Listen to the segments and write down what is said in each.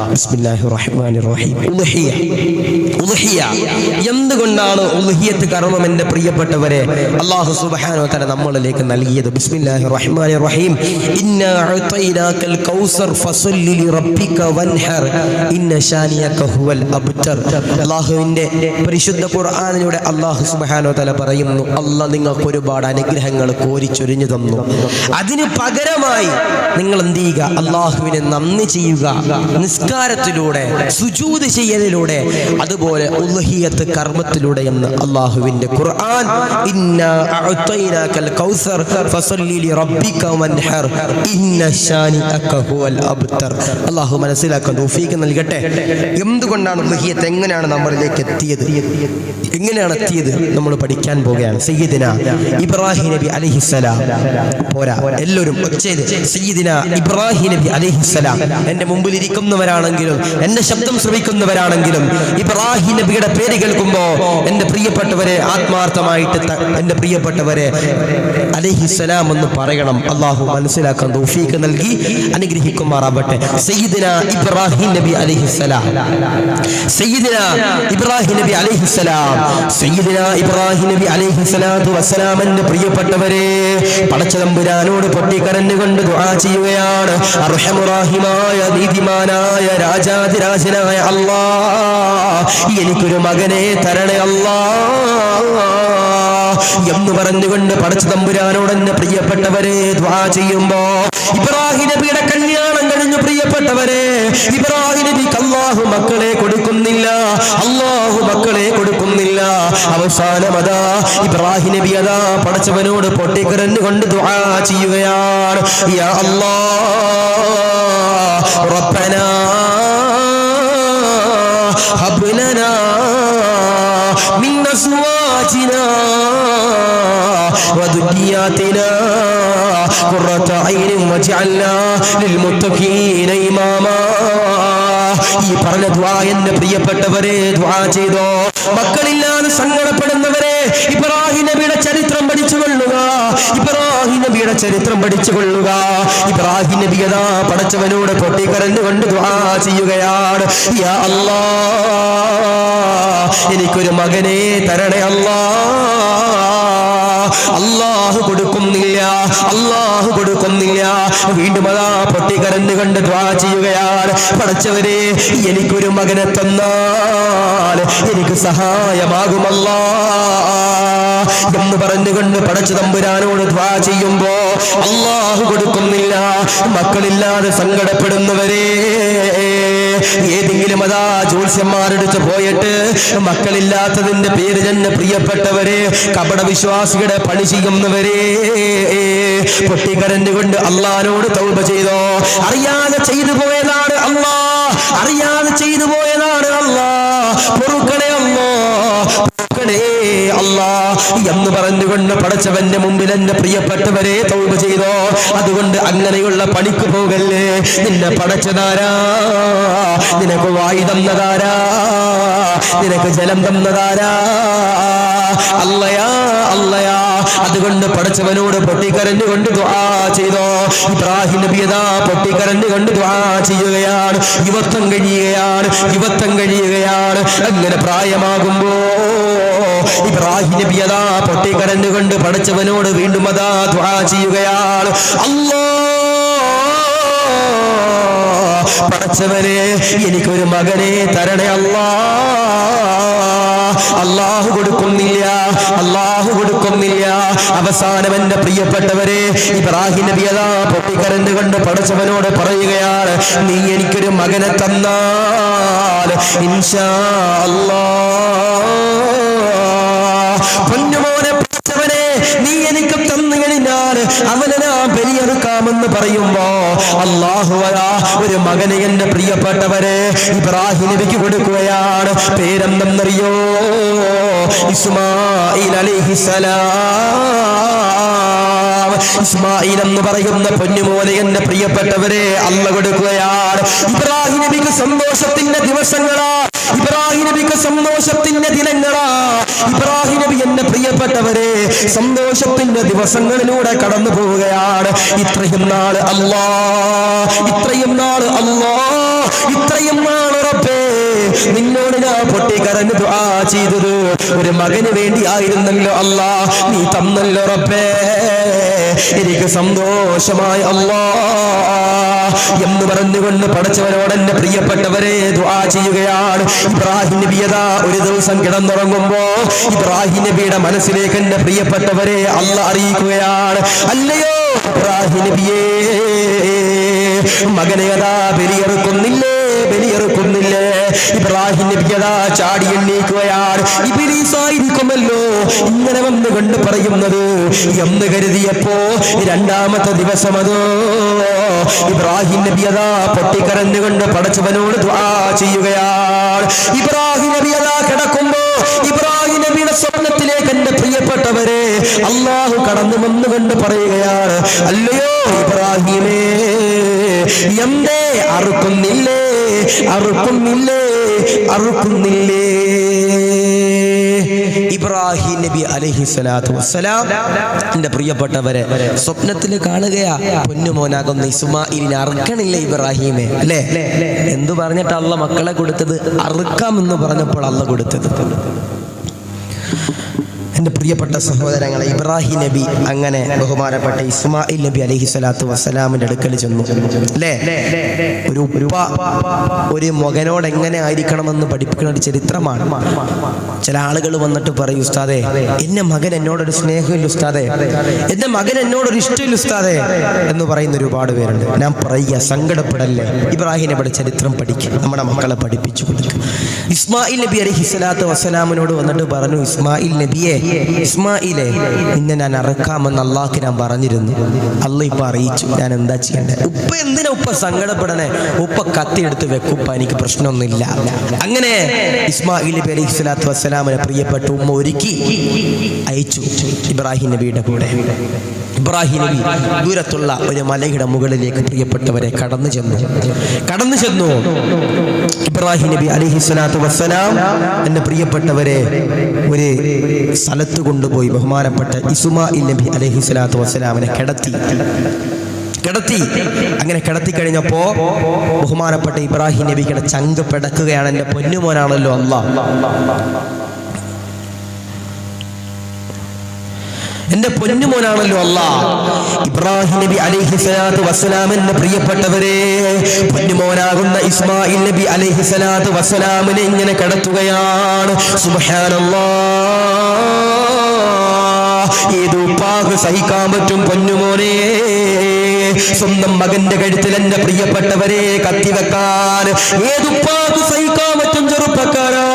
ബിസ്മില്ലാഹിർ റഹ്മാനിർ റഹീം. ഉളുഹിയ എന്തുകൊണ്ടാണ് ഉളുഹിയത്ത് കർമ്മം എൻ്റെ പ്രിയപ്പെട്ടവരെ അല്ലാഹു സുബ്ഹാനഹു വ തആല നമ്മളിലേക്ക് നൽകിയത്? ബിസ്മില്ലാഹിർ റഹ്മാനിർ റഹീം. ഇന്നാ അഅതൈനാകൽ കൗസർ ഫസല്ലി ലിറബ്ബിക വൻഹർ ഇന്ന ശാനിയക ഹുവൽ അബ്തർ. അല്ലാഹുവിൻ്റെ പരിശുദ്ധ ഖുർആനിലൂടെ അല്ലാഹു സുബ്ഹാനഹു വ തആല പറയുന്നു, അല്ലാഹ് നിങ്ങൾക്ക് ഒരുപാട് അനുഗ്രഹങ്ങൾ കോരിച്ചൊരിഞ്ഞു തന്നു. അതിന് പകരമായി നിങ്ങൾ എന്ത് ചെയ്യുക? അല്ലാഹുവിനെ നന്ദി ചെയ്യുക. നിസ്കാരത്തിലൂടെ, സുജൂദ് ചെയ്യലിലൂടെ, അതുപോലെ ഉളുഹിയത്ത് കർമ്മത്തിലൂടെ എന്ന് അല്ലാഹുവിൻ്റെ ഖുർആൻ. ഇന്നാ അഅതൈനാകൽ കൗസർ ഫസല്ലി ലിറബ്ബിക വൻഹർ ഇന്ന ശാനിഅക ഹുവൽ അബ്തർ. അല്ലാഹു മനസ്സിലാക്കാൻ തൗഫീഖ് നൽകട്ടെ. എന്തുകൊണ്ടാണ് ഉളുഹിയത്ത്, എങ്ങനെയാണ് നമ്മളിലേക്ക് എത്തിയത്, എങ്ങനെയാണ് എത്തിയത് നമ്മൾ പഠിക്കാൻ പോവുകയാണ്. സയ്യിദിന ഇബ്രാഹിം നബി അലൈഹിസ്സലാം. പോരാ, എല്ലാവരും ഒച്ചയിൽ സയ്യിദിന ഇബ്രാഹിം നബി അലൈഹിസ്സലാം. എൻ്റെ മുമ്പിൽ ഇരിക്കുന്നവരാണെങ്കിലും എന്റെ ശബ്ദം ശ്രവിക്കുന്നവരാണെങ്കിലും ഇബ്രാഹിം നബിയുടെ പേര് കേൾക്കുമ്പോൾ എൻ്റെ പ്രിയപ്പെട്ടവരെ ആത്മാർത്ഥമായിട്ട് എൻ്റെ പ്രിയപ്പെട്ടവരെ അലൈഹിസ്സലാം എന്ന് പറയണം. അല്ലാഹു മനസ്സിലാക്കാൻ തൗഫീഖ് നൽകി അനുഗ്രഹിക്കുമാറാവട്ടെ. സയ്യിദിന ഇബ്രാഹിം നബി അലൈഹിസ്സലാം, സയ്യിദിന ഇബ്രാഹിം നബി അലൈഹിസ്സലാം, സയ്യിദിന ഇബ്രാഹിം നബി അലൈഹിസ്സലാത്തു വസ്സലാം. എൻ്റെ പ്രിയപ്പെട്ടവരെ, പടച്ചതമ്പുരാനോട് പൊട്ടിക്കരഞ്ഞുകൊണ്ട് ദുആ ചെയ്യുകയാണ്. അർഹമുറാഹിമായ നീതിമാനായ രാജാതിരാജനായ അല്ലാഹ്, എനിക്കൊരു മകനെ തരണേ അല്ലാഹ് എന്ന് പറഞ്ഞുകൊണ്ട് പടച്ചതമ്പുരാനോട് എന്നെ പ്രിയപ്പെട്ടവരെ ദുആ ചെയ്യുമ്പോ ഇബ്രാഹിം നബിയുടെ കല്യാണം കഴിഞ്ഞു. പ്രിയപ്പെട്ടവരെ, ഇബ്രാഹിം നബിക്ക് അല്ലാഹു മക്കളെ കൊടുക്കുന്നില്ല, അല്ലാഹു മക്കളെ കൊടുക്കുന്നില്ല. അവസാനമതാ ഇബ്രാഹിം നബി അതാ പടച്ചവനോട് പൊട്ടിക്കരഞ്ഞുകൊണ്ട് ദുആ ചെയ്യുകയാണ്. യാ അല്ലാഹ് റബ്ബനാ ഹബ് ലനാ മിൻ അസ്വാജിനാ വദുരിയാതിനാ ഖുർറത ഐനിൻ വജഅൽനാ ലിൽമുത്തഖീന ഇമാമാ. ഈ പറഞ്ഞ ദുആ എൻ്റെ പ്രിയപ്പെട്ടവരെ ദുആ ചെയ്തോ. മക്കളില്ലാതെ സങ്കടപ്പെടുന്നവരെ, ഇബ്രാഹിം നബിയുടെ ചരിത്രം പഠിച്ചുകൊള്ളുക, ഇബ്രാഹിം നബിയുടെ ചരിത്രം പഠിച്ചുകൊള്ളുക. ഇബ്രാഹിം നബി അതാ പടച്ചവനോട് പൊട്ടിക്കരഞ്ഞുകൊണ്ട് ദുആ ചെയ്യുകയാണ്. യാ അല്ലാഹ്, എനിക്കൊരു മകനെ തരണേ അല്ലാഹ്. അല്ലാഹു കൊടുക്കുന്നില്ല, അല്ലാഹു കൊടുക്കുന്നില്ല. വീണ്ടും അതാ പൊട്ടിക്കരഞ്ഞുകൊണ്ട് ദുആ ചെയ്യുകയാണ്. പടച്ചവരെ, എനിക്കൊരു മകനെ തന്നാൽ എനിക്ക് സഹായമാകുമല്ലാ എന്ന് പറഞ്ഞുകൊണ്ട് പടച്ച തമ്പുരാനോട് ദുആ ചെയ്യുമ്പോ അല്ലാഹു കൊടുക്കുന്നില്ല. മക്കളില്ലാതെ സങ്കടപ്പെടുന്നവരെ, ഏതെങ്കിലും അതാ ജ്യോത്സ്യന്മാരെടുത്ത് പോയിട്ട് മക്കളില്ലാത്തതിന്റെ പേര് തന്നെ പ്രിയപ്പെട്ടവരെ കപട വിശ്വാസികളുടെ പണി ചെയ്യുന്നവരെ, പൊട്ടിക്കരഞ്ഞുകൊണ്ട് അല്ലാഹുവിനോട് തൗബ ചെയ്തോ. അറിയാതെ ചെയ്തു പോയതാണ് അല്ലാഹ്, അറിയാതെ ചെയ്തു പോയതാണ് അല്ലാഹ്, പൊറുക്കണേ അല്ലാഹ്, പൊറുക്കണേ അല്ലാഹ് എന്ന് പറഞ്ഞുകൊണ്ട് പടച്ചവന്റെ മുമ്പിൽ എന്റെ പ്രിയപ്പെട്ടവരെ തൗബ ചെയ്തോ. അതുകൊണ്ട് അങ്ങനെയുള്ള പണിക്ക് പോകല്ലേ. നിന്നെ പടച്ചതാരാ, നിനക്ക് വായു തന്നതാരാ, നിനക്ക് ജലം തന്നതാരാ? അല്ലയാ, അല്ലയാ. അതുകൊണ്ട് പടച്ചവനോട് പൊട്ടിക്കരഞ്ഞുകൊണ്ട് ദുആ ചെയ്തോ. ഇബ്രാഹിം നബി അതാ പൊട്ടിക്കരഞ്ഞുകൊണ്ട് ദുആ ചെയ്യുകയാണ്. യുവത്വം കഴിയുകയാണ്, യുവത്വം കഴിയുകയാണ്. അങ്ങനെ പ്രായമാകുമ്പോ ഇബ്രാഹിം നബി അതാ പൊട്ടിക്കരഞ്ഞുകൊണ്ട് പടച്ചവനോട് വീണ്ടും അതാ ദുആ ചെയ്യുകയാണ്. പടച്ചവനെ, എനിക്കൊരു മകനെ തരണേ അല്ലാഹ്. അല്ലാഹു കൊടുക്കുന്നില്ല, അല്ലാഹു കൊടുക്കുന്നില്ല. അവസാനം എന്റെ പ്രിയപ്പെട്ടവരെ ഇബ്രാഹിം നബി അതാ പൊട്ടിക്കരഞ്ഞുകൊണ്ട് പടച്ചവനോട് പറയുകയാണ്, നീ എനിക്കൊരു മകനെ തന്നാൽ ഇൻഷാ അല്ലാഹ്, പൊന്നുമോനെ പടച്ചവനെ, നീ എനിക്ക് തന്നു കഴിഞ്ഞാൽ അവനെ ഞാൻ ബലിയെടുക്കാമെന്ന് പറയുമ്പോ അല്ലാഹു ഒരു മകനെ എന്റെ പ്രിയപ്പെട്ടവരെ ഇബ്രാഹിം നബിക്ക് കൊടുക്കുകയാണ്. പേരെന്തെന്നറിയോ? ഇസ്മായിൽ അലൈഹിസ്സലാം. ഇസ്മായിൽ എന്ന് പറയുന്ന പൊന്നുമോനെ എന്റെ പ്രിയപ്പെട്ടവരെ അല്ലാഹു കൊടുക്കുകയാണ്. ഇബ്രാഹിം നബിക്ക് സന്തോഷത്തിന്റെ ദിവസങ്ങളാ. ഇബ്രാഹിം നബിക്ക് സന്തോഷത്തിന്റെ ദിനങ്ങളാ. ഇബ്രാഹിം നബി എന്റെ പ്രിയപ്പെട്ടവരെ സന്തോഷത്തിന്റെ ദിവസങ്ങളിലൂടെ കടന്നു പോവുകയാണ്. ഇത്രയും നാള് അല്ലാഹ്, ഇത്രയും നാള് അല്ലാഹ്, ഇത്രയും നാള് റബ്ബേ നിന്നോട് ഞാൻ പൊട്ടിക്കരഞ്ഞു ദുആ ചെയ്തത് ഒരു മകന് വേണ്ടിയായിരുന്നല്ലോ അല്ലാഹ്, നീ തന്നല്ലോ റബ്ബേ, എനിക്ക് സന്തോഷമായി അല്ലാഹ് എന്ന് പറഞ്ഞുകൊണ്ട് പടച്ചവനോട് എന്റെ പ്രിയപ്പെട്ടവരെ ദുആ ചെയ്യുകയാണ്. ഇബ്രാഹിം നബി ഒരു ദിവസം കിടന്നുറങ്ങുമ്പോ ഇബ്രാഹിം നബിയുടെ മനസ്സിലേക്ക് എന്റെ പ്രിയപ്പെട്ടവരെ അല്ലാഹ് അറിയിക്കുകയാണ്, അല്ലയോ ഇബ്രാഹിം നബിയേ, മകനെ ബലിയെറുക്കുന്നില്ലേ, ബലിയെറുക്കുന്നില്ലേ? ഇബ്രാഹിം നബി ചാടി എണ്ണീക്കുകയാണ്. ഇബ്ലീസായിരിക്കുമല്ലോ ഇങ്ങനെ വന്നുകൊണ്ട് പറയുന്നത് എന്ന് കരുതിയപ്പോ രണ്ടാമത്തെ ദിവസം അതോ ഇബ്രാഹിം നബി പൊട്ടിക്കരഞ്ഞുകൊണ്ട് പടച്ചവനോട് ദുആ ചെയ്യുകയാണ്. ഇബ്രാഹിം നബി കിടക്കുമ്പോ ഇബ്രാഹിം നബിയുടെ സ്വപ്നത്തിലേക്ക് എന്റെ പ്രിയപ്പെട്ടവരെ അല്ലാഹു കടന്നു വന്നുകൊണ്ട് പറയുകയാണ്, അല്ലയോ ഇബ്രാഹിമേ, എന്തേ അറുക്കുന്നില്ലേ, അറുക്കുന്നില്ലേ, അറുക്കുന്നില്ലേ? ഇബ്രാഹിം നബി അലൈഹിസ്സലാത്തു വസ്സലാം എന്റെ പ്രിയപ്പെട്ടവരെ സ്വപ്നത്തിൽ കാണുകയാ, പൊന്നുമോനാകുന്ന ഇസ്മായിലിനെ അറുക്കണില്ലേ ഇബ്രാഹിമേ, അല്ലേ? എന്തു പറഞ്ഞിട്ട് അള്ളാഹ് മക്കളെ കൊടുത്തത്? അറുക്കാമെന്ന് പറഞ്ഞപ്പോൾ അള്ളാഹ് കൊടുത്തത്. എന്റെ പ്രിയപ്പെട്ട സഹോദരങ്ങളെ, ഇബ്രാഹിം നബി അങ്ങനെ ബഹുമാനപ്പെട്ട ഇസ്മായിൽ നബി അലൈഹിസ്സലാത്തു വസ്സലാമിന്റെ അടുക്കൽ ചെന്നു, അല്ലേ? ഒരു ഉപ്പ ഒരു മകനോട് എങ്ങനെ ആയിരിക്കണമെന്ന് പഠിപ്പിക്കുന്ന ഒരു ചരിത്രമാണ്. ചില ആളുകൾ വന്നിട്ട് പറയും, ഉസ്താദേ എന്റെ മകൻ എന്നോടൊരു സ്നേഹമില്ല ഉസ്താദേ, എന്റെ മകൻ എന്നോടൊരു ഇഷ്ടമില്ല ഉസ്താദേ എന്ന് പറയുന്ന ഒരുപാട് പേരുണ്ട്. ഞാൻ പറയുക, സങ്കടപ്പെടല്ലേ, ഇബ്രാഹിം നബിയുടെ ചരിത്രം പഠിക്കുക, നമ്മുടെ മക്കളെ പഠിപ്പിച്ചു കൊടുക്കുക. ഇസ്മായിൽ നബി അലൈഹിസ്സലാത്തു വസ്സലാമിനോട് വന്നിട്ട് പറഞ്ഞു, ഇസ്മായിൽ നബിയെ, ഇസ്മായിലെ, നിന്നെ ഞാൻ അറക്കാമെന്ന് അള്ളാഹ്ക്ക് ഞാൻ പറഞ്ഞിരുന്നു, അള്ളാഹ് ഇപ്പൊ അറിയിച്ചു, ഞാൻ എന്താ ചെയ്യണ്ടേ? ഉപ്പ എന്തിനാ ഉപ്പ സങ്കടപ്പെടണേ? ഉപ്പ കത്തിയെടുത്ത് വെക്കുപ്പ, എനിക്ക് പ്രശ്നമൊന്നുമില്ല. അങ്ങനെ ഇസ്മായിൽ നബി അലൈഹിസ്സലാത്തു വസ്സലാമിനെ പ്രിയപ്പെട്ട ഉമ്മ ഒരുക്കി അയച്ചു ഇബ്രാഹിം നബിയുടെ കൂടെ. ഇബ്രാഹിം നബി ദൂരത്തുള്ള ഒരു മലയുടെ മുകളിലേക്ക് പ്രിയപ്പെട്ടവരെ കടന്നു ചെന്നു. ഇബ്രാഹിം നബി അലൈഹിസ്സലാത്തു വസ്സലാം എന്റെ പ്രിയപ്പെട്ടവരെ ഒരു സ്ഥലത്ത് കൊണ്ടുപോയി ബഹുമാനപ്പെട്ട ഇസ്മായിൽ നബി അലൈഹിസ്സലാത്തു വസ്സലാമിനെ കിടത്തി. അങ്ങനെ കിടത്തി കഴിഞ്ഞപ്പോ ബഹുമാനപ്പെട്ട ഇബ്രാഹിം നബിയുടെ ചങ്ക് പിടക്കുകയാണ്. എന്റെ പൊന്നുമോനാണല്ലോ അല്ലാഹ്, എന്റെ പൊന്നുമോനാണല്ലോ അല്ലാഹ്. ഇബ്രാഹിം നബി അലൈഹിസ്സലാത്തു വസ്സലാം എന്റെ പ്രിയപ്പെട്ടവരെ പൊന്നുമോനാകുന്ന ഇസ്മായിൽ നബി അലൈഹിസ്സലാത്തു വസ്സലാമിനെ ഇങ്ങനെ കിടത്തുകയാണ്. സുബ്ഹാനല്ലാഹ്, ഏത് ഉപ്പാക്ക് സഹിക്കാൻ പറ്റും പൊന്നുമോനെ? സ്വന്തം മകന്റെ കഴുത്തിൽ എന്റെ പ്രിയപ്പെട്ടവരെ കത്തിവെക്കാൻ ഏതുപ്പാക്ക് സഹിക്കാൻ പറ്റും? ചെറുപ്പക്കാരാ,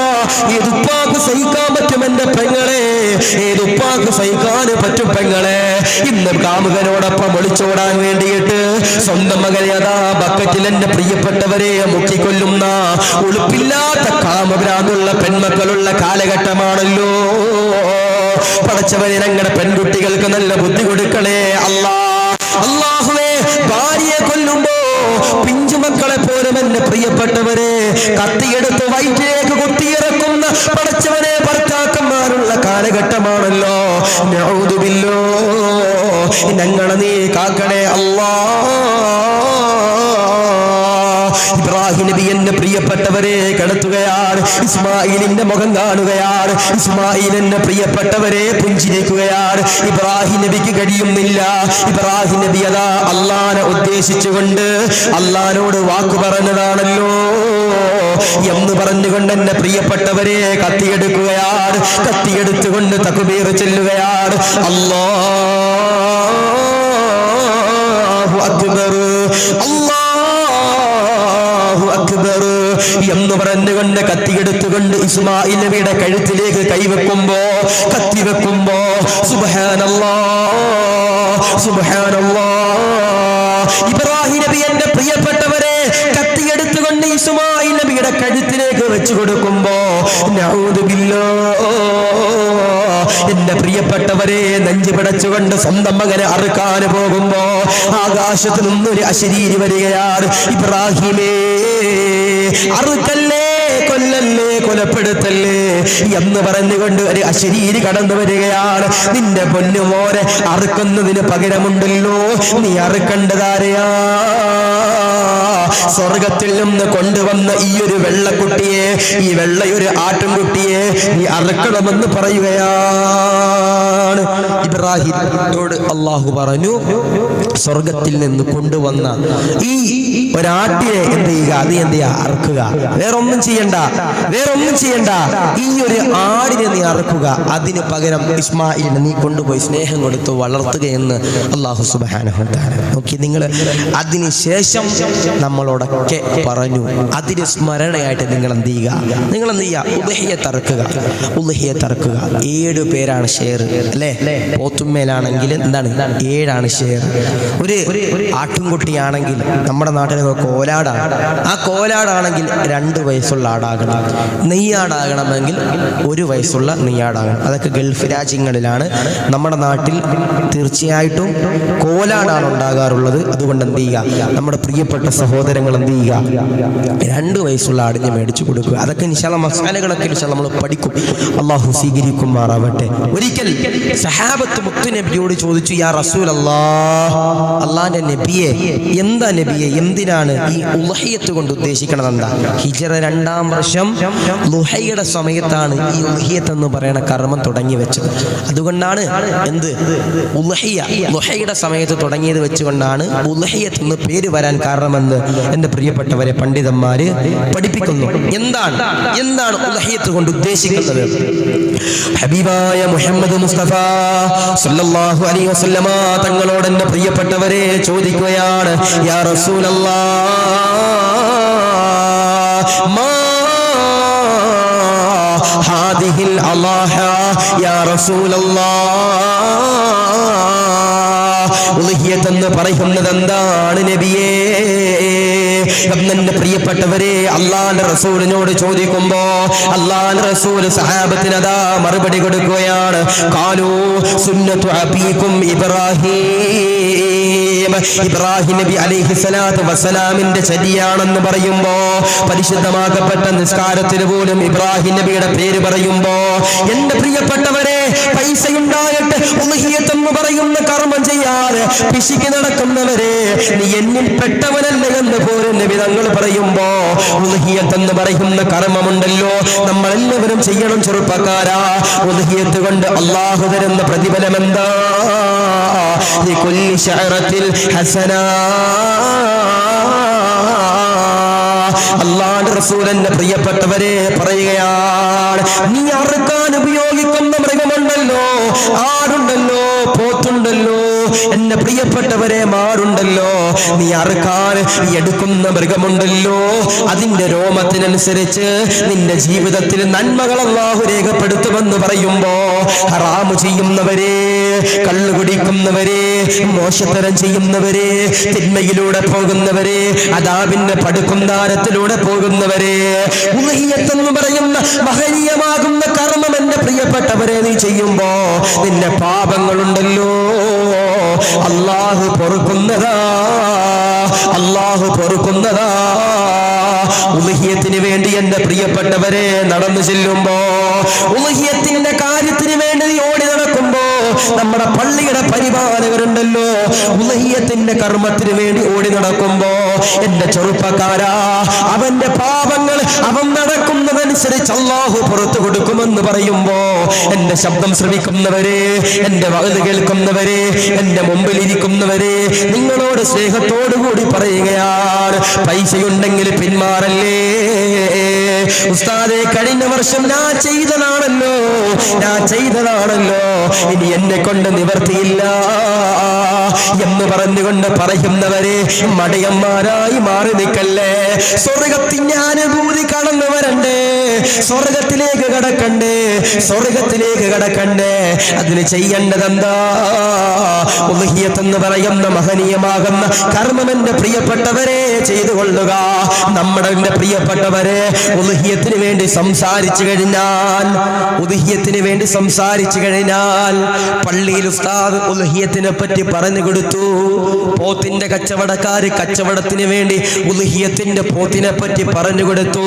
ഏതുപ്പാക്ക് സഹിക്കാൻ പറ്റും? എന്റെ പെങ്ങളെ, ഏതുപ്പാക്ക് സഹിക്കാൻ പറ്റും പെങ്ങളെ? ഇന്ന് കാമുകനോടൊപ്പം ഒളിച്ചോടാൻ വേണ്ടിയിട്ട് സ്വന്തം മകനെ ബക്കറ്റിൽ എന്റെ പ്രിയപ്പെട്ടവരെ മുക്കിക്കൊല്ലുന്ന ഉളുപ്പില്ലാത്ത കാമഭ്രാന്തുള്ള പെൺമക്കളുള്ള കാലഘട്ടമാണല്ലോ. പടച്ചവനെ, ഞങ്ങളുടെ പെൺകുട്ടികൾക്ക് നല്ല ബുദ്ധി കൊടുക്കണേ അല്ലാഹുവേ. ഭാര്യയെ കൊല്ലുമ്പോ പിഞ്ചുമക്കളെ പോലും എന്റെ പ്രിയപ്പെട്ടവരെ കത്തിയെടുത്ത് വയറ്റിലേക്ക് കുത്തിയിറക്കുന്ന പടച്ചവനെ ഭർത്താക്കന്മാരുള്ള കാലഘട്ടമാണല്ലോ. നഊദു ബില്ലാഹ്, ഞങ്ങളെ നീ കാക്കണേ അല്ലാഹ്. ഇബ്രാഹിം നബി എന്റെ പ്രിയപ്പെട്ടവരെ കിടത്തുകയാണ്. ഇസ്മായിലിന്റെ മുഖം കാണുകയാണ്. ഇസ്മായിൽ എന്റെ പ്രിയപ്പെട്ടവരെ പുഞ്ചിരിക്കുകയാണ്. ഇബ്രാഹിം നബിക്ക് കഴിയുന്നില്ല. ഇബ്രാഹിം നബി അതാ അള്ളാനെ ഉദ്ദേശിച്ചുകൊണ്ട് അള്ളാനോട് വാക്കു പറഞ്ഞതാണല്ലോ എന്ന് പറഞ്ഞുകൊണ്ട് എന്റെ പ്രിയപ്പെട്ടവരെ കത്തിയെടുക്കുകയാണ്. കത്തിയെടുത്തുകൊണ്ട് തക്ബീർ ചൊല്ലുകയാണ്. അല്ലാഹു അക്ബർ, അല്ലാഹു അക്ബർ എന്ന് പറഞ്ഞുകൊണ്ട് കത്തിയെടുത്തുകൊണ്ട് ഇസ്മായിൽ നബിയുടെ കഴുത്തിലേക്ക് കത്തിവെക്കുമ്പോ സുബ്ഹാനല്ലാഹ്, സുബ്ഹാനല്ലാഹ്. ഇബ്രാഹിം നബി എന്റെ പ്രിയപ്പെട്ടവരെ കത്തിയെടുത്തുകൊണ്ട് ഇസ്മായിൽ നബിയുടെ കഴുത്തിലേക്ക് വെച്ചു കൊടുക്കുമ്പോ നഊദു ബില്ലാഹ്, എന്റെ പ്രിയപ്പെട്ടവരെ നെഞ്ചു പിടച്ചുകൊണ്ട് സ്വന്തം മകനെ അറുക്കാൻ പോകുമ്പോ ആകാശത്ത് നിന്നൊരു അശരീരി വരികയാണ്. ഇബ്രാഹിമേ, അറുക്കല്ലേ, കൊല്ലല്ലേ, കൊലപ്പെടുത്തല്ലേ എന്ന് പറഞ്ഞുകൊണ്ട് ഒരു അശരീരി കടന്നു വരികയാണ്. നിന്റെ പൊന്നുമോരെ അറുക്കുന്നതിന് പകരമുണ്ടല്ലോ, നീ അറുക്കേണ്ടതാരെയാ? സ്വർഗത്തിൽ നിന്ന് കൊണ്ടുവന്ന ഈ ഒരു വെള്ളക്കുട്ടിയെ, ഈ വെള്ളയൊരു ആട്ടിൻകുട്ടിയെ നീ അറുക്കണമെന്ന് പറയുകയാണ്. ഇബ്രാഹിമിനോട് അള്ളാഹു പറഞ്ഞു, സ്വർഗത്തിൽ നിന്ന് കൊണ്ടുവന്ന ഈ ഒരാട്ടിനെ എന്ത് ചെയ്യുക? നീ എന്ത് ചെയ്യുക? അറുക്കുക. വേറൊന്നും ചെയ്യണ്ട, വേറൊന്നും ചെയ്യണ്ട. ഈ ഒരു ആടിനെ നീ അറുക്കുക. അതിന് പകരം ഇസ്മായിലിനെ നീ കൊണ്ടുപോയി സ്നേഹം കൊടുത്ത് വളർത്തുകയെന്ന് അള്ളാഹു സുബ്ഹാനഹു വ തആല. നോക്കി നിങ്ങൾ, അതിനുശേഷം നമ്മളോടൊക്കെ പറഞ്ഞു, അതിന് സ്മരണയായിട്ട് നിങ്ങൾ എന്ത് ചെയ്യുക? നിങ്ങൾ എന്ത് ചെയ്യുക? ഉദ്ഹിയ്യത്ത് അറുക്കുക. ഉദ്ഹിയ്യത്ത് അറുക്കുക. 7 പേരാണ് ഷെയർ അല്ലേ? പോത്തുമ്മേലാണെങ്കിൽ എന്താണ്? 7 ഷെയർ. ഒരു ആട്ടിൻകുട്ടിയാണെങ്കിൽ നമ്മുടെ നാട്ടിൽ കോലാടാണ്. ആ കോലാടാണെങ്കിൽ 2 വയസ്സുള്ള ആടാകണം. നെയ്യാടാകണമെങ്കിൽ 1 വയസ്സുള്ള നെയ്യാടാകണം. അതൊക്കെ ഗൾഫ് രാജ്യങ്ങളിലാണ്. നമ്മുടെ നാട്ടിൽ തീർച്ചയായിട്ടും കോലാടാണ് ഉണ്ടാകാറുള്ളത്. അതുകൊണ്ട് എന്ത് ചെയ്യുക? നമ്മുടെ പ്രിയപ്പെട്ട സഹോദരങ്ങൾ എന്ത് ചെയ്യുക? 2 വയസ്സുള്ള ആടിനെ മേടിച്ചു കൊടുക്കുക. അതൊക്കെ ഇൻഷാല്ലാ മസാലകളൊക്കെ ഇൻഷാല്ലാ നമ്മൾ പഠിക്കും. അള്ളാഹു സ്വീകരിക്കുമാറാവട്ടെ. ഒരിക്കൽ സഹാബത്ത് മുത്തു നബിയോട് ചോദിച്ചു, യാ റസൂലല്ലാഹ്, അള്ളാന്റെ നബിയെ, എന്താ നബിയെ, എന്തിനാണ് ഈ ഉദ്ഹിയ്യത്ത് കൊണ്ട് ഉദ്ദേശിക്കണത്? എന്താ? ഹിജ്റ 2-ാം വർഷം ളുഹയുടെ സമയത്താണ് ഈ ഉദ്ഹിയ്യത്ത് എന്ന് പറയുന്ന കർമ്മം തുടങ്ങി വെച്ചത്. അതുകൊണ്ടാണ് എന്ത് ളുഹയുടെ സമയത്ത് തുടങ്ങിയത് വെച്ചുകൊണ്ടാണ് ഉദ്ഹിയ്യത്ത് എന്ന് പേര് വരാൻ കാരണമെന്ന് എൻ്റെ പ്രിയപ്പെട്ടവരെ പണ്ഡിതന്മാര് പഠിപ്പിക്കുന്നു. എന്താണ് ഉദ്ഹിയ്യത്ത് കൊണ്ട് ഉദ്ദേശിക്കുന്നത്? ഹബീബായ മുഹമ്മദ് മുസ്തഫ സല്ലല്ലാഹു അലൈഹി വസല്ലമ തങ്ങളോട് എൻ്റെ പ്രിയപ്പെട്ടവരെ ചോദിക്കുകയാണ്, യാ റസൂലല്ലാഹ്, മാ ഹാദിഹിൽ അളാഹ യാ റസൂലല്ലാഹ്, ഉദ്ഹിയ്യത്ത് എന്ന് പറയുന്നത് എന്താണ് നബിയേ? എന്നെ പ്രിയപ്പെട്ടവരെ, അള്ളാന്റെ റസൂലിനോട് ചോദിക്കുമ്പോ അള്ളാന്റെ റസൂൽ സഹാബത്തിന് അതാ മറുപടി കൊടുക്കുകയാണ്. ഖാലൂ സുന്നത്തു അബീകും ഇബ്രാഹീം, ഇബ്രാഹിം നബി അലൈഹിസ്സലാത്തു വസ്സലാമിന്റെ ചര്യയാണെന്ന് പറയുമ്പോ, പരിശുദ്ധമാക്കപ്പെട്ട നിസ്കാരത്തിൽ പോലും ഇബ്രാഹിം നബിയുടെ പേര് പറയുമ്പോ, എന്റെ പ്രിയപ്പെട്ടവരെ, പൈസയുണ്ടായിട്ട് ഉദ്ഹിയ്യത്ത് എന്ന് പറയുന്ന കർമ്മം ചെയ്യാതെ പിശുക്കി നടക്കുന്നവരെ, നീ എന്നിൽ പെട്ടവനല്ല എന്ന് പോലും നബി തങ്ങൾ പറയുമ്പോ, ഉദ്ഹിയ്യത്ത് എന്ന് പറയുന്ന കർമ്മമുണ്ടല്ലോ, നമ്മളെല്ലാവരും ചെയ്യണം ചെറുപ്പക്കാരാ. ഉദ്ഹിയ്യത്ത് കൊണ്ട് അള്ളാഹു തരുന്ന പ്രതിഫലം എന്താ? ലികുല്ലി ശഅറത്തിൽ ഹസനാ. അള്ളാഹുവിന്റെ റസൂലിന്റെ പ്രിയപ്പെട്ടവരെ പറയുകയാണ്, നീ അറുക്കാൻ ഉപയോഗിക്കുന്ന മൃഗമുണ്ടല്ലോ, ആടുണ്ടല്ലോ, പോത്തുണ്ടല്ലോ, എന്റെ പ്രിയപ്പെട്ടവരെ, മാടുണ്ടല്ലോ, നീ അറുക്കാൻ എടുക്കുന്ന മൃഗമുണ്ടല്ലോ, അതിന്റെ രോമത്തിനനുസരിച്ച് നിന്റെ ജീവിതത്തിൽ നന്മകൾ അല്ലാഹു രേഖപ്പെടുത്തുമെന്ന് പറയുമ്പോ, ഹറാമു ചെയ്യുന്നവരെ, കള്ളു കുടിക്കുന്നവരെ, മോശത്തരം ചെയ്യുന്നവരെ, തിന്മയിലൂടെ പോകുന്നവരെ, അദാബിന്റെ പടുക്കുന്നാരത്തിലൂടെ പോകുന്നവരെ, ഉദ്ഹിയ്യത്ത് എന്ന് പറയുന്ന മഹനീയമാകുന്ന കർമ്മം എന്റെ പ്രിയപ്പെട്ടവരെ നീ ചെയ്യുമ്പോ നിന്റെ പാപങ്ങളുണ്ടല്ലോ അല്ലാഹു പൊറുക്കുന്നതാ, അല്ലാഹു പൊറുക്കുന്നതാ. ഉദ്ഹിയ്യത്തിന് വേണ്ടി എന്റെ പ്രിയപ്പെട്ടവരെ നടന്നു ചെല്ലുമ്പോ, ഉദ്ഹിയ്യത്തിന്റെ കാര്യത്തിന് വേണ്ടി ഓടി നടക്കുമ്പോ, നമ്മുടെ പള്ളിയുടെ പരിപാലകരുണ്ടല്ലോ, ഉദ്ഹിയ്യത്തിന്റെ കർമ്മത്തിന് വേണ്ടി ഓടി നടക്കുമ്പോ, എന്റെ ചെറുപ്പക്കാരാ, അവന്റെ പാപങ്ങൾ അവൻ നടക്കുന്നതനുസരിച്ച് അല്ലാഹു പുറത്തു കൊടുക്കുമെന്ന് പറയുമ്പോ, എന്റെ ശബ്ദം ശ്രവിക്കുന്നവരെ, എന്റെ വഅദ് കേൾക്കുന്നവരെ, എന്റെ മുമ്പിൽ ഇരിക്കുന്നവരെ, നിങ്ങളോട് സ്നേഹത്തോടു കൂടി പറയുകയാണ്, പൈസയുണ്ടെങ്കിൽ പിന്മാറല്ലേ. ഉസ്താദേ, കഴിഞ്ഞ വർഷം ഞാൻ ചെയ്തതാണല്ലോ, ഇനി എന്നെ കൊണ്ട് നിവർത്തിയില്ല എന്ന് പറഞ്ഞുകൊണ്ട് പറയുന്നവരെ മടിയന്മാരായി മാറി നിൽക്കല്ലേ. സ്വർഗത്തിന്റെ അനുഭൂതി കടന്നു വരണ്ടേ, സ്വർഗത്തിലേക്ക് കടക്കണ്ടേ, അതിന് ചെയ്യേണ്ടതെന്താ? ഉദ്ഹിയ്യത്ത് എന്ന് പറയുന്ന മഹനീയമാകുന്ന കർമ്മം എന്റെ പ്രിയപ്പെട്ടവരെ ചെയ്തുകൊള്ളുക. നമ്മുടെ പ്രിയപ്പെട്ടവരെ, ഉദ്ഹിയ്യത്തിന് വേണ്ടി സംസാരിച്ചു കഴിഞ്ഞാൽ പള്ളിയിൽ ഉസ്താദ് ഉദ്ഹിയ്യത്തിനെ പറ്റി പറഞ്ഞു കൊടുത്തു. പോത്തിന്റെ കച്ചവടക്കാര് കച്ചവടത്തിന് വേണ്ടി ഉദ്ഹിയ്യത്തിന്റെ പോത്തിനെ പറ്റി പറഞ്ഞു കൊടുത്തു.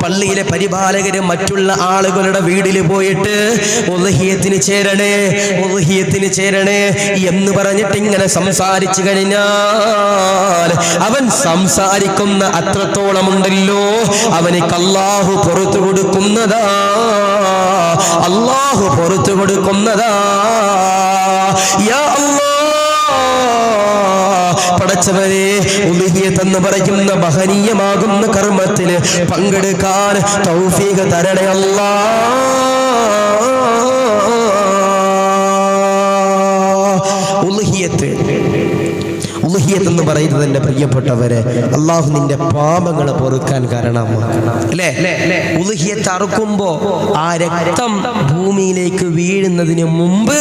പള്ളിയിലെ പരിപാടി പരിപാലകര് മറ്റുള്ള ആളുകളുടെ വീട്ടിൽ പോയിട്ട് ഉദ്ഹിയത്തിന് ചേരണേ എന്ന് പറഞ്ഞിട്ട് ഇങ്ങനെ സംസാരിച്ചു കഴിഞ്ഞാൽ അവൻ സംസാരിക്കുന്ന അത്രത്തോളമുണ്ടല്ലോ അവനിക്ക് അല്ലാഹു പുറത്തു കൊടുക്കുന്നതാ. യാ പടച്ചവനെ, ഉലുഹിയ്യത്ത് എന്ന് പറയുന്ന മഹനീയമാകുന്ന കർമ്മത്തിൽ പങ്കെടുക്കാൻ തൗഫീഖ് തരണേ അല്ലാഹ്. ഉലുഹിയ്യത്ത് എന്ന് പറയുന്നത് എൻ്റെ പ്രിയപ്പെട്ടവരെ, അള്ളാഹു നിന്റെ പാപങ്ങൾ പൊറുക്കാൻ കാരണമാക്കണം അല്ലേ? ഉലുഹിയ്യത്ത് അറുക്കുമ്പോ ആ രക്തം ഭൂമിയിലേക്ക് വീഴുന്നതിന് മുമ്പ്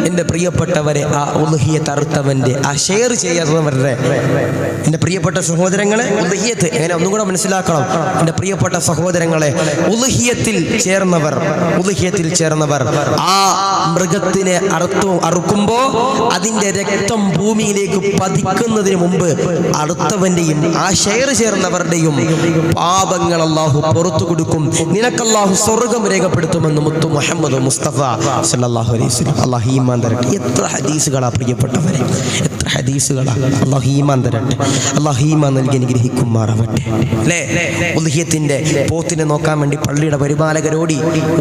എൻ്റെ പ്രിയപ്പെട്ടവരെ, ആ ഉലുഹിയ്യത്ത് അറുത്തവന്റെ, ആ ഷെയർ ചെയ്യാത്തവരുടെ, എൻ്റെ പ്രിയപ്പെട്ട സഹോദരങ്ങളെ, ഉലുഹിയ്യത്ത് എങ്ങനെ ഒന്നും കൂടെ മനസ്സിലാക്കണം. എൻ്റെ പ്രിയപ്പെട്ട സഹോദരങ്ങളെ, ഉലുഹിയ്യത്തിൽ ചേർന്നവർ ആ മൃഗത്തിനെ അറുക്കുമ്പോ അതിന്റെ രക്തം ഭൂമിയിലേക്ക് പതിക്കുന്നതിന് മുമ്പ് അടുത്തവന്റെയും ആ ഷെയർ ചേർന്നവരുടെയും പാപങ്ങൾ അല്ലാഹു പുറത്തു കൊടുക്കും. നിനക്കല്ലാഹു സ്വർഗം രേഖപ്പെടുത്തുമെന്ന് മുത്തു മുഹമ്മദ് മുസ്തഫ സല്ലല്ലാഹു അലൈഹി വസല്ലം. അല്ലാഹു ഈമാൻ തരട്ടെ. എത്ര ഹദീസുകളാ പ്രിയപ്പെട്ടവരെ, എത്ര ഹദീസുകളാ. അല്ലാഹു ഈമാൻ തരട്ടെ. അല്ലാഹു ഈമാൻ നൽകി അനുഗ്രഹിക്കുമാറാവട്ടെ അല്ലേ? ഉദ്ഹിയത്തിന്റെ പോത്തിനെ നോക്കാൻ വേണ്ടി പള്ളിയുടെ പരിപാലകരോടി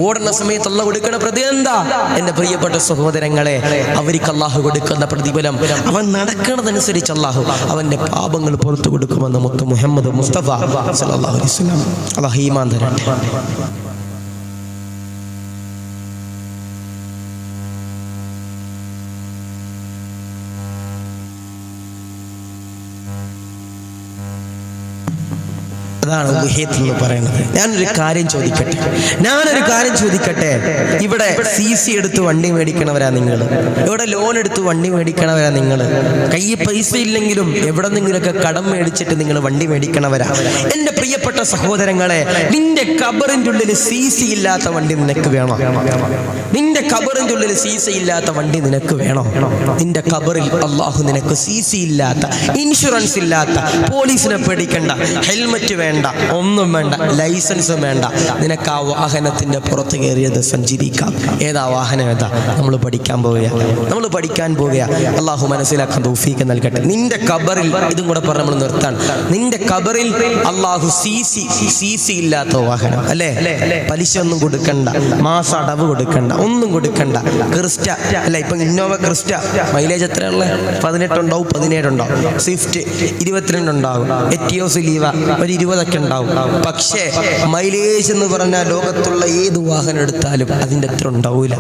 ഓടുന്ന സമയത്ത് അല്ലാഹു കൊടുക്കുന്ന പ്രതിഫലം എന്താ? എൻ്റെ പ്രിയപ്പെട്ട സഹോദരങ്ങളെ, അവർക്ക് അല്ലാഹു കൊടുക്കുന്ന പ്രതിഫലം അവൻ നടക്കുന്നതനുസരിച്ച് അല്ലാഹു അവന്റെ പാപങ്ങൾ പുറത്തു കൊടുക്കുമെന്ന് മുത്തു മുഹമ്മദ് മുസ്തഫ സല്ലല്ലാഹു അലൈഹി വസല്ലം. അല്ലാഹു ഈമാൻ തരട്ടെ. അതാണ് ഉലുഹിയ്യത്ത് എന്ന് പറയുന്നത്. ഞാനൊരു കാര്യം ചോദിക്കട്ടെ. ഇവിടെ CC എടുത്ത് വണ്ടി മേടിക്കണവരാ നിങ്ങൾ? ഇവിടെ ലോൺ എടുത്ത് വണ്ടി മേടിക്കണവരാ നിങ്ങൾ? കയ്യിൽ പൈസ ഇല്ലെങ്കിലും എവിടെന്നെങ്കിലൊക്കെ കടം മേടിച്ചിട്ട് നിങ്ങൾ വണ്ടി മേടിക്കണവരാ? എൻ്റെ പ്രിയപ്പെട്ട സഹോദരങ്ങളെ, നിന്റെ ഖബറിൻ്റെ ഉള്ളിൽ CC ഇല്ലാത്ത വണ്ടി നിനക്ക് വേണോ? നിന്റെ ഖബറിൻ്റെ ഉള്ളിൽ CC ഇല്ലാത്ത വണ്ടി നിനക്ക് വേണോ? നിന്റെ ഖബറിൽ അല്ലാഹു നിനക്ക് CC ഇല്ലാത്ത, ഇൻഷുറൻസ് ഇല്ലാത്ത, പോലീസിനെ പേടിക്കണ്ട, ഹെൽമറ്റ് വേണ്ട, ഒന്നും വേണ്ട, ലൈസൻസും വേണ്ട, നിനക്ക് ആ വാഹനത്തിന്റെ പുറത്ത് കയറിയത് സഞ്ചരിക്കാം. ഏതാ വാഹനം? ഏതാ? നമ്മൾ പഠിക്കാൻ പോവുക. അള്ളാഹു മനസ്സിലാക്കാൻ തൗഫീഖ് നൽകട്ടെ. നിന്റെ ഖബറിൽ, ഇതും കൂടെ പറഞ്ഞ് നമ്മൾ നിർത്താൻ, നിന്റെ ഖബറിൽ അള്ളാഹു CC ഇല്ലാത്ത വാഹനം അല്ലേ? പലിശ ഒന്നും കൊടുക്കണ്ട, മാസ അടവ് കൊടുക്കണ്ട, ഒന്നും കൊടുക്കണ്ട. ക്രിസ്റ്റ അല്ല, ഇപ്പൊ ഇന്നോവ ക്രിസ്റ്റ മൈലേജ് എത്രയുള്ള? 18 ഉണ്ടാവും, 17 ഉണ്ടാവും. സ്വിഫ്റ്റ് 22 ഉണ്ടാവും. എറ്റിയോസ് ലീവ ഒരു 20 ഉണ്ടാവും. പക്ഷേ മൈലേജ് എന്ന് പറഞ്ഞാൽ ലോകത്തുള്ള ഏത് വാഹനം എടുത്താലും അതിന്റെ അത്ര ഉണ്ടാകൂല.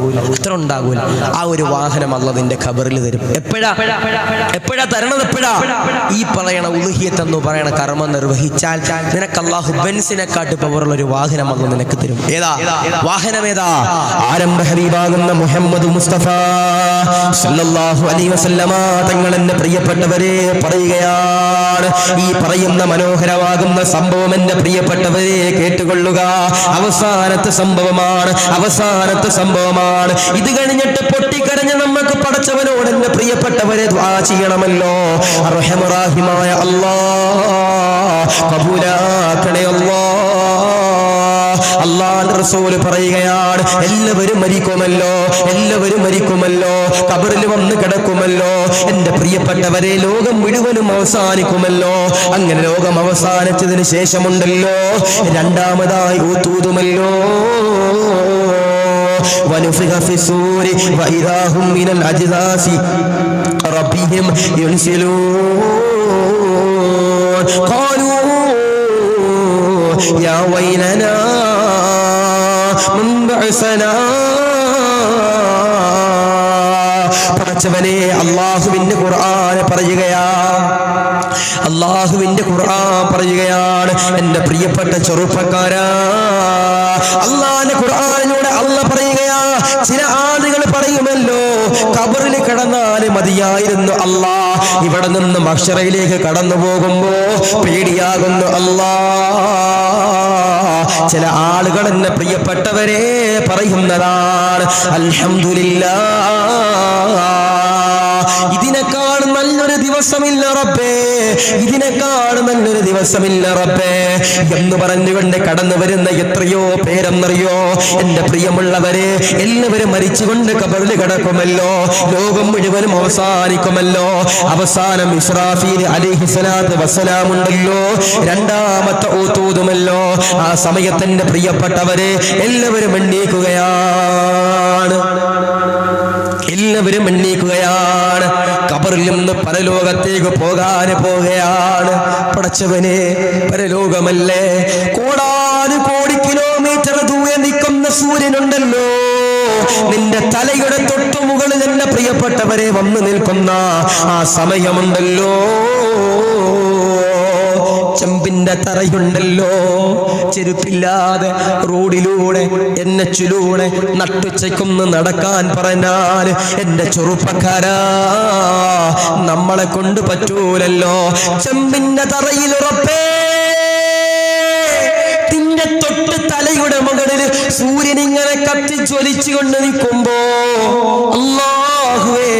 ആ ഒരു വാഹനം അല്ലാഹു നിന്റെ ഖബറിൽ തരും. എപ്പോഴാ തരണത്? ഈ പറയണ ഉലുഹിയ്യത്ത് എന്ന് പറയണ കർമ്മം നിർവഹിച്ചാൽ നിനക്ക് അല്ലാഹു ബെൻസിനെക്കാട്ട് പവറുള്ള ഒരു വാഹനം അല്ലാഹു നിനക്ക് തരും. ഏതാ വാഹനം? ഏതാ? ആരംഭ ഹബീബാകുന്ന മുഹമ്മദ് മുസ്തഫ സല്ലല്ലാഹു അലൈഹി വസല്ലമ തങ്ങൾ എന്നെ പ്രിയപ്പെട്ടവരെ പറയുകയാണ്. ഈ പറയുന്ന മനോഹരമാകുന്ന സംഭവം എന്റെ പ്രിയപ്പെട്ടവരെ കേട്ടുകൊള്ളുക. അവസാനത്തെ സംഭവമാണ്. ഇത് കഴിഞ്ഞിട്ട് പൊട്ടിക്കരഞ്ഞ് നമുക്ക് പടച്ചവനോട് എന്റെ പ്രിയപ്പെട്ടവരെ ദുആ ചെയ്യണമല്ലോ. അർഹമറാഹിമായ അല്ലാഹ് കബൂലാക്കണേ അല്ലാഹ്. അല്ലാഹുവിന്റെ റസൂൽ പറയുകയാണ്, എല്ലാവരും മരിക്കുമല്ലോ, ഖബറിൽ വന്ന് കിടക്കുമല്ലോ. എന്റെ പ്രിയപ്പെട്ടവരെ, ലോകം മുഴുവനും അവസാനിക്കുമല്ലോ. അങ്ങനെ ലോകം അവസാനിച്ചതിന് ശേഷമുണ്ടല്ലോ, രണ്ടാമതായി ഊതൂതുമല്ലോ. ونفخ في الصور وإذا هم من الأجداث ربهم ينسلون قالوا يا ويلنا من بعثنا. പടച്ചവനെ, അല്ലാഹുവിന്റെ ഖുർആൻ പറയുകയാണ്, എന്റെ പ്രിയപ്പെട്ട ചെറുപ്പക്കാരാ, അല്ലാഹുവിന്റെ ഖുർആനിലൂടെ അല്ലാഹ് പറയുകയാ, ചില ആളുകൾ പറയുമല്ലോ, ഖബറിൽ കിടന്നാൽ മതിയായിരുന്നു അല്ലാഹ്, ഇവിടെ നിന്ന് മഹ്ശറയിലേക്ക് കടന്നു പോകുമ്പോ പേടിയാകുന്നു അല്ലാഹ്. ചില ആളുകൾ എന്നെ പ്രിയപ്പെട്ടവരെ പറയുന്നതാണ്. അൽഹംദുലില്ലാഹ്, ഇതിനേക്കാൾ നല്ലൊരു ദിവസമില്ല റബ്ബേ. ഇതിനേക്കാൾ നല്ലൊരു ദിവസമില്ല റബ്ബേ എന്ന് പറഞ്ഞുകൊണ്ട് കടന്നു വരുന്ന എത്രയോ പേരെന്നറിയോ? എന്റെ പ്രിയമുള്ളവരെ, എല്ലാവരും മരിച്ചുകൊണ്ട് ഖബറിൽ കിടക്കുമല്ലോ, ലോകം മുഴുവനും അവസാനിക്കുമല്ലോ. അവസാനം ഇസ്രാഫീൽ അലൈഹിസ്സലാത്തു വസ്സലാം ഉണ്ടല്ലോ, രണ്ടാമത്തെ ഊതൂതുമല്ലോ. ആ സമയത്തിന്റെ പ്രിയപ്പെട്ടവരെ എല്ലാവരും എണ്ണീക്കുകയാണ്, എല്ലാവരും എണ്ണീക്കുകയാണ്. ഖബറിൽ നിന്ന് പരലോകത്തേക്ക് പോവുകയാണ്. പടച്ചവനെ, പരലോകമല്ലേ, കോടാനുകോടി കിലോമീറ്റർ ദൂരെ നിൽക്കുന്ന സൂര്യനുണ്ടല്ലോ, നിന്റെ തലയുടെ തൊട്ടു മുകളിൽ എന്റെ പ്രിയപ്പെട്ടവരെ വന്നു നിൽക്കുന്ന ആ സമയമുണ്ടല്ലോ, ചെമ്പിന്റെ തറയുണ്ടല്ലോ, ചെരുപ്പില്ലാതെ റോഡിലൂടെ എന്നെച്ചിലൂടെ നട്ടുച്ചയ്ക്കൊന്ന് നടക്കാൻ പറഞ്ഞാൽ എന്റെ ചെറുപ്പക്കാരാ, നമ്മളെ കൊണ്ട് പറ്റൂലല്ലോ. ചെമ്പിന്റെ തറയിൽ ഉറപ്പേ, തിന്റെ തൊട്ട് തലയുടെ മുകളിൽ സൂര്യൻ ഇങ്ങനെ കത്തിജ്വലിച്ചുകൊണ്ട് നിൽക്കുമ്പോ അല്ലാഹുവേ,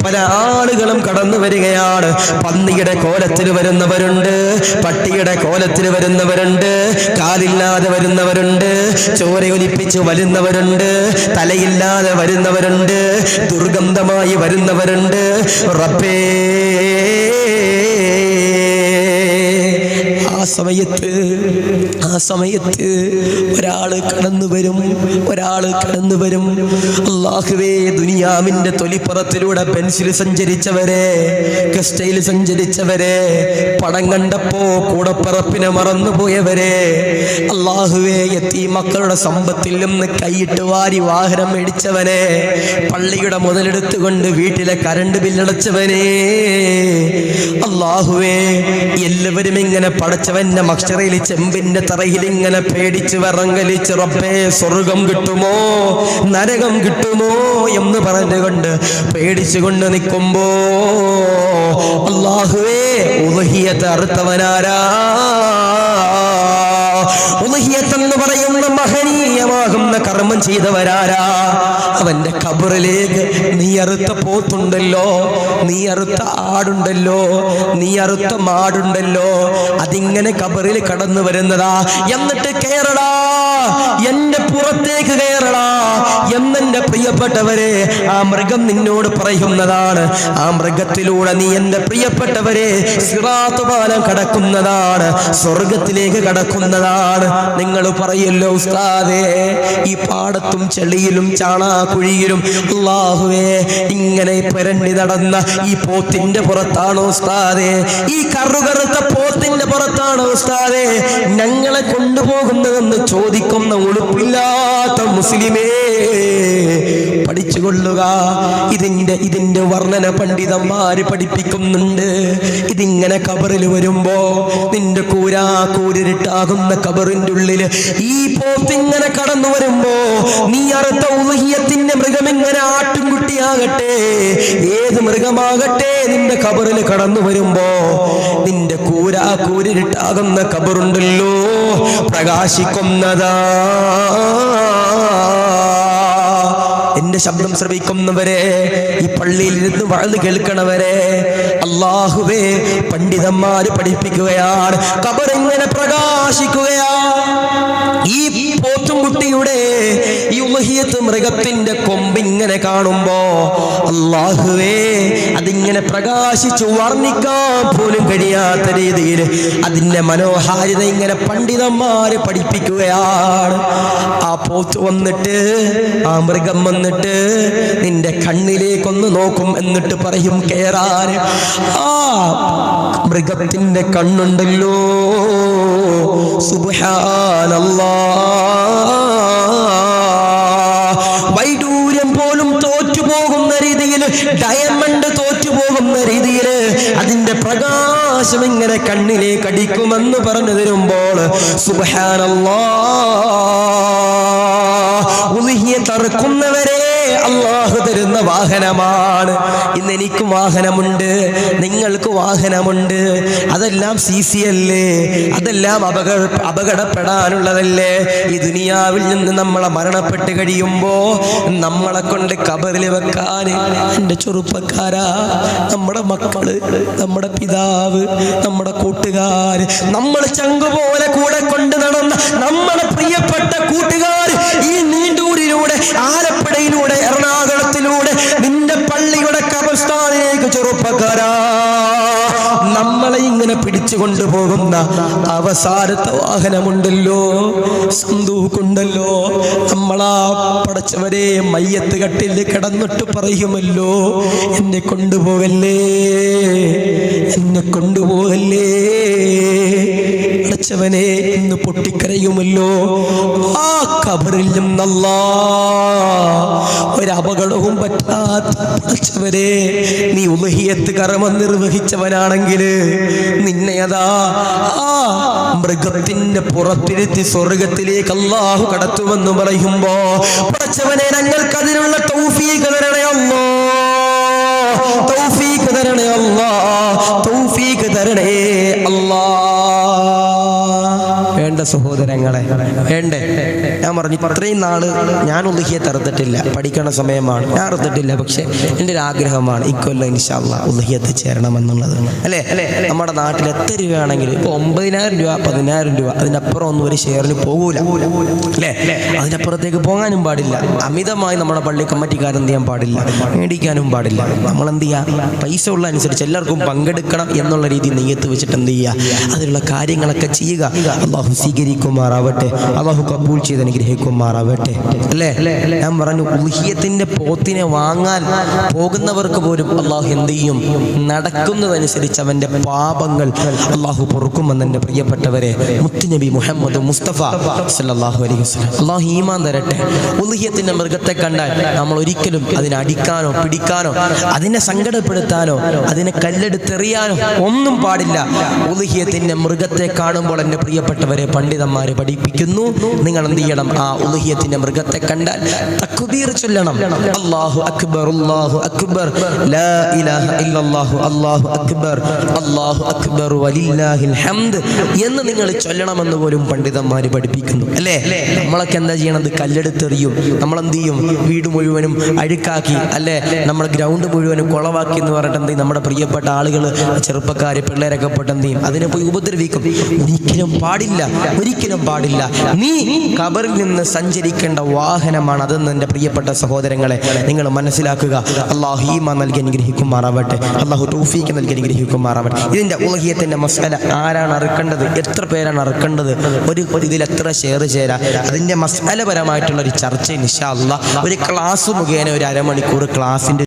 പല ആളുകളും കടന്നു വരികയാണ്. പന്നിയുടെ കോലത്തിൽ വരുന്നവരുണ്ട്, പട്ടിയുടെ കോലത്തിൽ വരുന്നവരുണ്ട്, കാലില്ലാതെ വരുന്നവരുണ്ട്, ചോരയൊലിപ്പിച്ച് വരുന്നവരുണ്ട്, തലയില്ലാതെ വരുന്നവരുണ്ട്, ദുർഗന്ധമായി വരുന്നവരുണ്ട്. റബ്ബേ, ആ സമയത്ത് ഒരാള് കടന്നു വരും. അല്ലാഹുവേ, ദുനിയാവിന്റെ തൊലിപ്പുറത്തിലൂടെ പെൻസിൽ സഞ്ചരിച്ചവരെ, കസ്റ്റയിൽ സഞ്ചരിച്ചവരെ, പടം കണ്ടപ്പോ കൂടപ്പിറപ്പിനെ മറന്നുപോയവരെ, അല്ലാഹുവേ, യതീമക്കളുടെ സമ്പത്തിൽ നിന്ന് കൈയിട്ട് വാരി വാഹനം മേടിച്ചവനെ, പള്ളിയുടെ മുതലെടുത്തുകൊണ്ട് വീട്ടിലെ കറണ്ട് ബില്ലടച്ചവനെ, അല്ലാഹുവേ, എല്ലാവരും ഇങ്ങനെ പടച്ചവന്റെ മക്ശറയിൽ ചെമ്പിന്റെ തറയിൽ ഇങ്ങനെ പേടിച്ച് വിറങ്ങലിച്ച് റബ്ബേ, സ്വർഗം കിട്ടുമോ നരകം കിട്ടുമോ എന്ന് പറഞ്ഞുകൊണ്ട് പേടിച്ചുകൊണ്ട് നിൽക്കുമ്പോ അല്ലാഹുവേ, ഉദ്ഹിയത്ത് അറുത്തവനാരാ? ഉദ്ഹിയത്ത് എന്ന് പറയുന്ന മഹനീയമാകുന്ന കർമ്മം ചെയ്തവരാരാ? അവന്റെ ഖബറിലേക്ക് നീ അറുത്ത പോത്തുണ്ടല്ലോ, നീ അറുത്ത ആടുണ്ടല്ലോ, നീ അറുത്ത മാടുണ്ടല്ലോ, അതിങ്ങനെ ഖബറിൽ കടന്നു വരുന്നതാ. എന്നിട്ട് കേറടാ, എന്റെ പുറത്തേക്ക് കയറടാ എന്നെന്റെ പ്രിയപ്പെട്ടവരെ ആ മൃഗം നിന്നോട് പറയുന്നതാണ്. ആ മൃഗത്തിലൂടെ നീ എന്റെ പ്രിയപ്പെട്ടവരെ സിറാത്ത് പാലം കടക്കുന്നതാണ്, സ്വർഗത്തിലേക്ക് കടക്കുന്നതാണ്. നിങ്ങൾ പറയല്ലോ ഉസ്താദേ, ഈ പാടത്തും ചെളിയിലും ചാണാക്കുഴിയിലും അല്ലാഹുവേ ഇങ്ങനെ പെരണ്ടി നടന്ന ഈ പോത്തിന്റെ പുറത്താണോ ഉസ്താദേ, ഈ കറുകറുത്ത പോത്തിന്റെ പുറത്താണോ ഉസ്താദേ ഞങ്ങളെ കൊണ്ടുപോകുന്നതെന്ന് ചോദിക്കുന്ന ഉളുപ്പില്ലാത്ത മുസ്ലിമേ, പഠിച്ചുകൊള്ളുക. ഇതിന്റെ വർണ്ണന പണ്ഡിതന്മാര് പഠിപ്പിക്കുന്നുണ്ട്. ഇതിങ്ങനെ ഖബറിൽ വരുമ്പോ നിന്റെ കൂരിട്ടാകുന്ന ഖബറിന്റെ ഉള്ളില് ഈ പോത്തിങ്ങനെ കടന്നു വരുമ്പോ നീ അറുത്ത ഉദ്ഹിയത്തിന്റെ മൃഗം ഇങ്ങനെ ആട്ടിൻകുട്ടിയാകട്ടെ, ഏത് മൃഗമാകട്ടെ, നിന്റെ ഖബറിൽ കടന്നു വരുമ്പോ നിന്റെ കൂരിട്ടാകുന്ന ഖബറുണ്ടല്ലോ പ്രകാശിക്കുന്നതാ. എന്റെ ശബ്ദം ശ്രവിക്കുന്നവരെ, ഈ പള്ളിയിൽ ഇരുന്ന് വഅദ് കേൾക്കണവരെ, അല്ലാഹുവേ, പണ്ഡിതന്മാര് പഠിപ്പിക്കുകയാണ്, ഖബർ ഇങ്ങനെ പ്രകാശിക്കുകയാ. ഈ പോത്തുംകുട്ടിയുടെ ഈ ഉദ്ഹിയത്ത് മൃഗത്തിന്റെ കൊമ്പിങ്ങനെ കാണുമ്പോ അല്ലാഹുവേ, അതിങ്ങനെ പ്രകാശിച്ചു വർണ്ണിക്കാൻ പോലും കഴിയാത്ത രീതിയിൽ അതിന്റെ മനോഹാരിത ഇങ്ങനെ പണ്ഡിതന്മാര് പഠിപ്പിക്കുകയാണ്. ആ പോത്ത് വന്നിട്ട്, ആ മൃഗം വന്നിട്ട് നിന്റെ കണ്ണിലേക്കൊന്ന് നോക്കും, എന്നിട്ട് പറയും കേറാൻ. ആ മൃഗത്തിന്റെ കണ്ണുണ്ടല്ലോ, സുബ്ഹാനല്ലാഹ്, വൈഡൂര്യം പോലും തോറ്റുപോകുന്ന രീതിയിൽ, ഡയമണ്ട് തോറ്റുപോകുന്ന രീതിയിൽ അതിന്റെ പ്രകാശം ഇങ്ങനെ കണ്ണിലേക്ക് അടിക്കുമെന്ന് പറഞ്ഞു തരുമ്പോൾ സുബ്ഹാനല്ലാഹ്, ഉദ്ഹിയത്ത് അറുക്കുന്നവരെ അള്ളാഹു തരുന്ന വാഹനമാണ്. ഇന്ന് എനിക്കും വാഹനമുണ്ട്, നിങ്ങൾക്ക് വാഹനമുണ്ട്. അതെല്ലാം CC അല്ലേ, അതെല്ലാം അപകടപ്പെടാനുള്ളതല്ലേ. ഈ ദുനിയാവിൽ നിന്ന് നമ്മളെ മരണപ്പെട്ട് കഴിയുമ്പോ നമ്മളെ കൊണ്ട് ഖബറിൽ വെക്കാൻ എൻ്റെ ചെറുപ്പക്കാരാ, നമ്മുടെ മക്കള്, നമ്മുടെ പിതാവ്, നമ്മുടെ കൂട്ടുകാര്, നമ്മൾ ചങ്കുപോലെ കൂടെ കൊണ്ട് നടന്ന നമ്മുടെ പ്രിയപ്പെട്ട കൂട്ടുകാർ ഈ നീണ്ടൂരിലൂടെ, ആലപ്പുഴയിലൂടെ, എറണാകുളത്തിലൂടെ നിന്റെ പള്ളിയുടെ കബർസ്ഥാനിലേക്ക് ചെറുപ്പക്കാരാ നമ്മളെ ഇങ്ങനെ പിടിച്ചു കൊണ്ടുപോകുന്ന അവസാനത്തെ വാഹനമുണ്ടല്ലോ, സന്തൂക്കുണ്ടല്ലോ. നമ്മളാ പടച്ചവരെ മയ്യത്ത് കട്ടിൽ കിടന്നിട്ട് പറയുമല്ലോ, എന്നെ കൊണ്ടുപോകല്ലേ, എന്നെ കൊണ്ടുപോകല്ലേ. പടച്ചവനെ ഇന്ന് പൊട്ടിക്കരയുമല്ലോ. ആ ഖബറിൽ നിന്നല്ലാ ഒരപകടവും പറ്റാത്ത പടച്ചവരെ, നീ ഉളുഹിയത്ത് കർമ്മം നിർവഹിച്ചവനാണെങ്കിൽ നിന്നെ അതാ ആ മൃഗത്തിന്റെ പുറത്തിരുത്തി സ്വർഗത്തിലേക്ക് അല്ലാഹു കടത്തുമെന്ന് പറയുമ്പോ പടച്ചവനെ ഞങ്ങൾക്ക് അതിനുള്ള തൗഫീഖ് തരണേ അല്ലാഹ്, തൗഫീഖ് തരണേ അല്ലാഹ്, തൗഫീഖ് തരണേ അല്ലാഹ്. വേണ്ട സഹോദരങ്ങളെ, വേണ്ടേ? ഞാൻ പറഞ്ഞു ഇത്രയും നാള് ഞാൻ ഉളുഹിയത്ത് അറുത്തിട്ടില്ല, പഠിക്കണ സമയമാണ്, ഞാൻ അറുത്തിട്ടില്ല. പക്ഷെ എൻ്റെ ഒരു ആഗ്രഹമാണ് ഇക്കൊല്ലം ഇൻഷാ അല്ലാഹ് ഉളുഹിയത്ത് ചേരണമെന്നുള്ളത്. അല്ലേ? നമ്മുടെ നാട്ടിൽ എത്ര രൂപയാണെങ്കിലും ഇപ്പോൾ 9,000 രൂപ, 10,000 രൂപ, അതിനപ്പുറം ഒന്നും ഒരു ഷെയറിന് പോകൂല, അല്ലേ? അതിനപ്പുറത്തേക്ക് പോകാനും പാടില്ല. അമിതമായി നമ്മുടെ പള്ളി കമ്മിറ്റിക്കാരെന്ത് ചെയ്യാൻ പാടില്ല, മേടിക്കാനും പാടില്ല. നമ്മളെന്ത് ചെയ്യുക, പൈസ ഉള്ള അനുസരിച്ച് എല്ലാവർക്കും പങ്കെടുക്കണം എന്നുള്ള രീതി നെയ്യത്ത് വെച്ചിട്ട് എന്ത് ചെയ്യുക, അതിലുള്ള കാര്യങ്ങളൊക്കെ ചെയ്യുക. അള്ളാഹു സ്വീകരിക്കുമാറാവട്ടെ, അള്ളാഹു കബൂൽ ചെയ്ത് അനുഗ്രഹിക്കുമാറാവട്ടെ. അല്ലേ? ഞാൻ പറഞ്ഞു ഉളുഹിയത്തിന്റെ പോത്തിനെ വാങ്ങാൻ പോകുന്നവർക്ക് പോലും അള്ളാഹു എന്ത് ചെയ്യും, നടക്കുന്നതനുസരിച്ച് അവന്റെ പാപങ്ങൾ അള്ളാഹു പൊറുക്കുമെന്ന് എൻ്റെ പ്രിയപ്പെട്ടവരെ മുത്തുനബി മുഹമ്മദ് മുസ്തഫ സല്ലല്ലാഹു അലൈഹി വസല്ലം. അള്ളാഹു ഈമാൻ തരട്ടെ. ഉളുഹിയത്തിന്റെ മൃഗത്തെ കണ്ടാൽ നമ്മൾ ഒരിക്കലും അതിനെ അടിക്കാനോ പിടിക്കാനോ അതിനെ സങ്കടപ്പെടുത്താനോ അതിനെ കല്ലെടുത്തെറിയാനോ ഒന്നും പാടില്ല. ഉളുഹിയത്തിന്റെ മൃഗത്തെ കാണുമ്പോൾ എൻ്റെ പ്രിയപ്പെട്ടവരെ പണ്ഡിതന്മാര് പഠിപ്പിക്കുന്നു, നിങ്ങൾ എന്ത് ചെയ്യണം, ആ ഉളുഹിയത്തിന്റെ മൃഗത്തെ കണ്ടാൽ തക്ബീർ ചൊല്ലണം. അല്ലാഹു അക്ബർ, അല്ലാഹു അക്ബർ, ലാ ഇലാഹ ഇല്ലല്ലാഹു, അല്ലാഹു അക്ബർ, അല്ലാഹു അക്ബർ വലില്ലാഹിൽ ഹംദ് എന്ന് നിങ്ങൾ ചൊല്ലണമെന്ന് പോലും പണ്ഡിതന്മാര് പഠിപ്പിക്കുന്നു. അല്ലേ? നമ്മളൊക്കെ എന്താ ചെയ്യണത്, കല്ലെടുത്തെറിയും. നമ്മളെന്ത് ചെയ്യും, വീട് മുഴുവനും അഴുക്കാക്കി, അല്ലെ നമ്മുടെ ഗ്രൗണ്ട് മുഴുവനും കുളവാക്കി എന്ന് പറഞ്ഞിട്ട് എന്ത് ചെയ്യും, നമ്മുടെ പ്രിയപ്പെട്ട ആളുകൾ, ചെറുപ്പക്കാര്, പിള്ളേരൊക്കെ പോയിട്ട് എന്ത് ചെയ്യും, അതിനെ പോയി ഉപദ്രവിക്കും. ഒരിക്കലും പാടില്ല, ഒരിക്കലും പാടില്ല. നീ ഖബറിൽ നിന്ന് സഞ്ചരിക്കേണ്ട വാഹനമാണ് അതെന്ന് എൻ്റെ പ്രിയപ്പെട്ട സഹോദരങ്ങളെ നിങ്ങൾ മനസ്സിലാക്കുക. അള്ളാഹു ഈമാൻ നൽകി അനുഗ്രഹിക്കുമാറാവട്ടെ, അള്ളാഹു തൗഫീഖ് നൽകി അനുഗ്രഹിക്കുമാറാവട്ടെ. ഇതിൻ്റെ ഉളുഹിയത്തിൻ്റെ മസ്അല, ആരാണ് അറുക്കേണ്ടത്, എത്ര പേരാണ് അറുക്കേണ്ടത്, ഇതിൽ എത്ര ഷെയർ ചേരാ, അതിൻ്റെ മസ്അലപരമായിട്ടുള്ള ഒരു ചർച്ച ഇൻഷാ അല്ലാഹ് ഒരു ക്ലാസ് മുഖേന ഒരു അരമണിക്കൂർ ക്ലാസിൻ്റെ